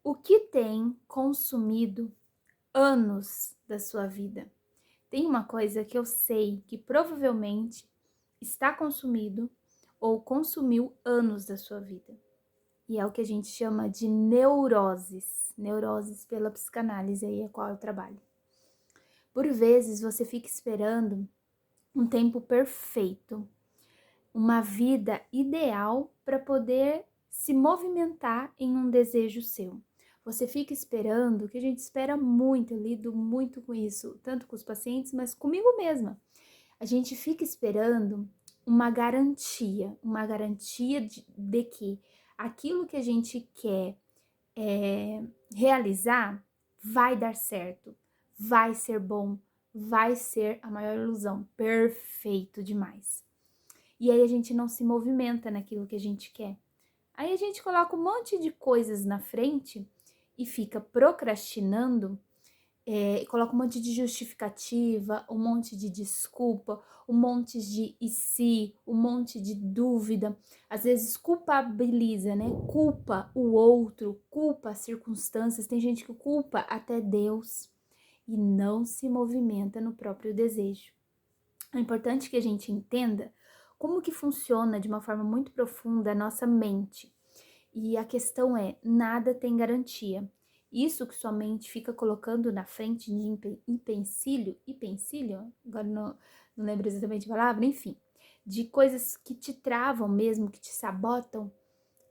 O que tem consumido anos da sua vida? Tem uma coisa que eu sei que provavelmente está consumido ou consumiu anos da sua vida. E é o que a gente chama de neuroses. Neuroses pela psicanálise aí a qual eu trabalho. Por vezes você fica esperando um tempo perfeito, uma vida ideal para poder se movimentar em um desejo seu. Você fica esperando, que a gente espera muito, eu lido muito com isso, tanto com os pacientes, mas comigo mesma. A gente fica esperando uma garantia de que aquilo que a gente quer realizar vai dar certo, vai ser bom, vai ser a maior ilusão, perfeito demais. E aí a gente não se movimenta naquilo que a gente quer. Aí a gente coloca um monte de coisas na frente e fica procrastinando, coloca um monte de justificativa, um monte de desculpa, um monte de e se, um monte de dúvida. Às vezes culpabiliza, né? Culpa o outro, culpa as circunstâncias. Tem gente que culpa até Deus e não se movimenta no próprio desejo. É importante que a gente entenda como que funciona de uma forma muito profunda a nossa mente. E a questão é, nada tem garantia. Isso que sua mente fica colocando na frente de empecilho, agora não lembro exatamente a palavra, enfim, de coisas que te travam mesmo, que te sabotam,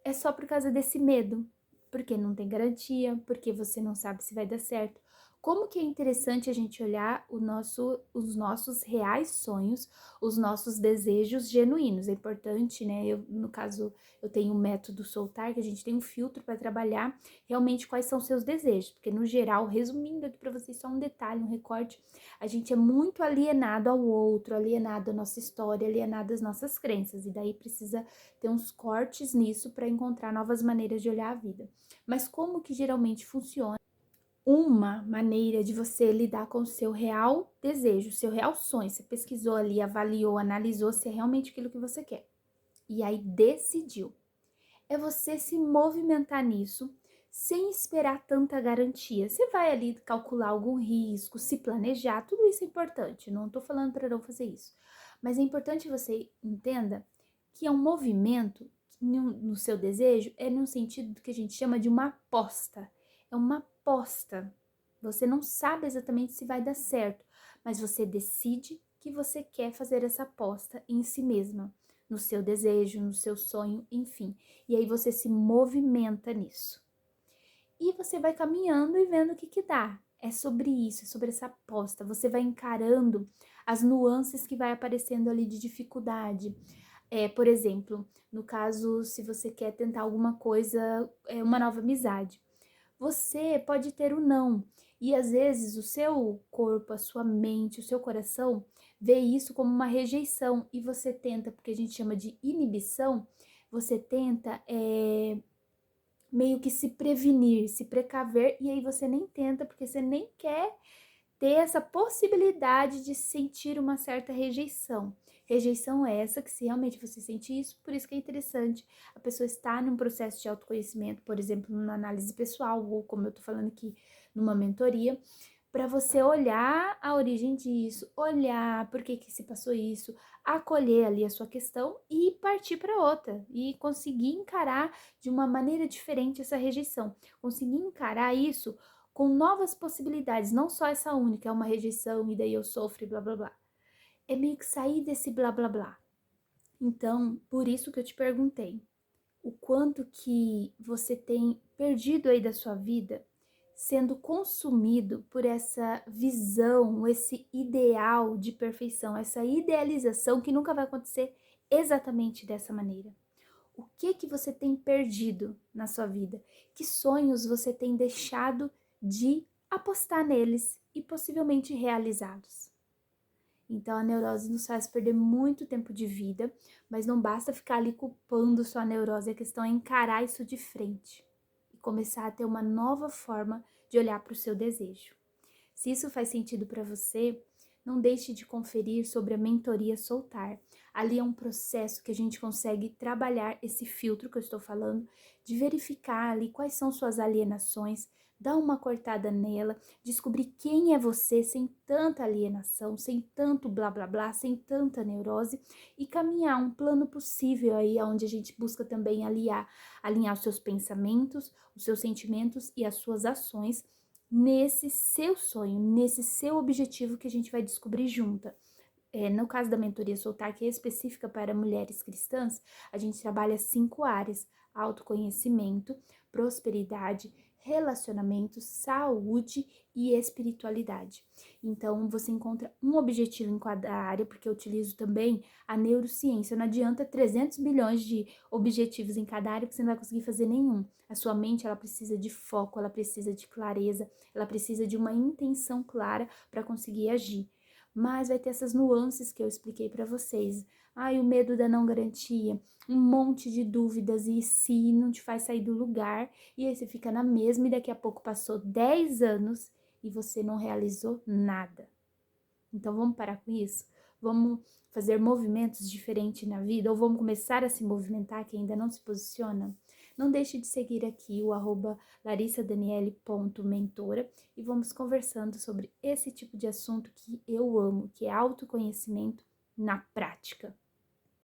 é só por causa desse medo, porque não tem garantia, porque você não sabe se vai dar certo. Como que é interessante a gente olhar os nossos reais sonhos, os nossos desejos genuínos. É importante, né? No caso, eu tenho o método Soltar, que a gente tem um filtro para trabalhar realmente quais são seus desejos. Porque, no geral, resumindo aqui para vocês só um detalhe, um recorte, a gente é muito alienado ao outro, alienado à nossa história, alienado às nossas crenças. E daí precisa ter uns cortes nisso para encontrar novas maneiras de olhar a vida. Mas como que geralmente funciona? Uma maneira de você lidar com o seu real desejo, o seu real sonho. Você pesquisou ali, avaliou, analisou se é realmente aquilo que você quer. E aí decidiu. É você se movimentar nisso sem esperar tanta garantia. Você vai ali calcular algum risco, se planejar, tudo isso é importante. Não estou falando para não fazer isso. Mas é importante você entenda que é um movimento no seu desejo, é no sentido que a gente chama de uma aposta. É uma aposta. Você não sabe exatamente se vai dar certo, mas você decide que você quer fazer essa aposta em si mesma, no seu desejo, no seu sonho, enfim. E aí você se movimenta nisso. E você vai caminhando e vendo o que dá. É sobre isso, é sobre essa aposta. Você vai encarando as nuances que vai aparecendo ali de dificuldade. Por exemplo, no caso, se você quer tentar alguma coisa, uma nova amizade, você pode ter o não. E às vezes o seu corpo, a sua mente, o seu coração vê isso como uma rejeição e você tenta, porque a gente chama de inibição, você tenta meio que se prevenir, se precaver, e aí você nem tenta, porque você nem quer ter essa possibilidade de sentir uma certa rejeição. Rejeição é essa que se realmente você sente isso, por isso que é interessante a pessoa estar num processo de autoconhecimento, por exemplo, numa análise pessoal, ou como eu tô falando aqui, numa mentoria, para você olhar a origem disso, olhar por que se passou isso, acolher ali a sua questão e partir para outra e conseguir encarar de uma maneira diferente essa rejeição, conseguir encarar isso com novas possibilidades, não só essa única, é uma rejeição e daí eu sofro e blá blá blá. É meio que sair desse blá blá blá. Então, por isso que eu te perguntei, o quanto que você tem perdido aí da sua vida sendo consumido por essa visão, esse ideal de perfeição, essa idealização que nunca vai acontecer exatamente dessa maneira. O que você tem perdido na sua vida? Que sonhos você tem deixado de apostar neles e possivelmente realizados? Então a neurose nos faz perder muito tempo de vida, mas não basta ficar ali culpando sua neurose, a questão é encarar isso de frente e começar a ter uma nova forma de olhar para o seu desejo. Se isso faz sentido para você, não deixe de conferir sobre a mentoria Soltar. Ali é um processo que a gente consegue trabalhar esse filtro que eu estou falando, de verificar ali quais são suas alienações, dar uma cortada nela, descobrir quem é você sem tanta alienação, sem tanto blá blá blá, sem tanta neurose e caminhar um plano possível aí, onde a gente busca também alinhar os seus pensamentos, os seus sentimentos e as suas ações nesse seu sonho, nesse seu objetivo que a gente vai descobrir junta. No caso da mentoria Soltar, que é específica para mulheres cristãs, a gente trabalha 5 áreas: autoconhecimento, prosperidade, relacionamentos, saúde e espiritualidade. Então, você encontra um objetivo em cada área, porque eu utilizo também a neurociência. Não adianta 300 bilhões de objetivos em cada área, porque você não vai conseguir fazer nenhum. A sua mente, ela precisa de foco, ela precisa de clareza, ela precisa de uma intenção clara para conseguir agir. Mas vai ter essas nuances que eu expliquei para vocês. Ai, o medo da não garantia, um monte de dúvidas e se não te faz sair do lugar, e aí você fica na mesma e daqui a pouco passou 10 anos e você não realizou nada. Então vamos parar com isso? Vamos fazer movimentos diferentes na vida? Ou vamos começar a se movimentar que ainda não se posiciona? Não deixe de seguir aqui o @larissadaniele.mentora e vamos conversando sobre esse tipo de assunto que eu amo, que é autoconhecimento na prática.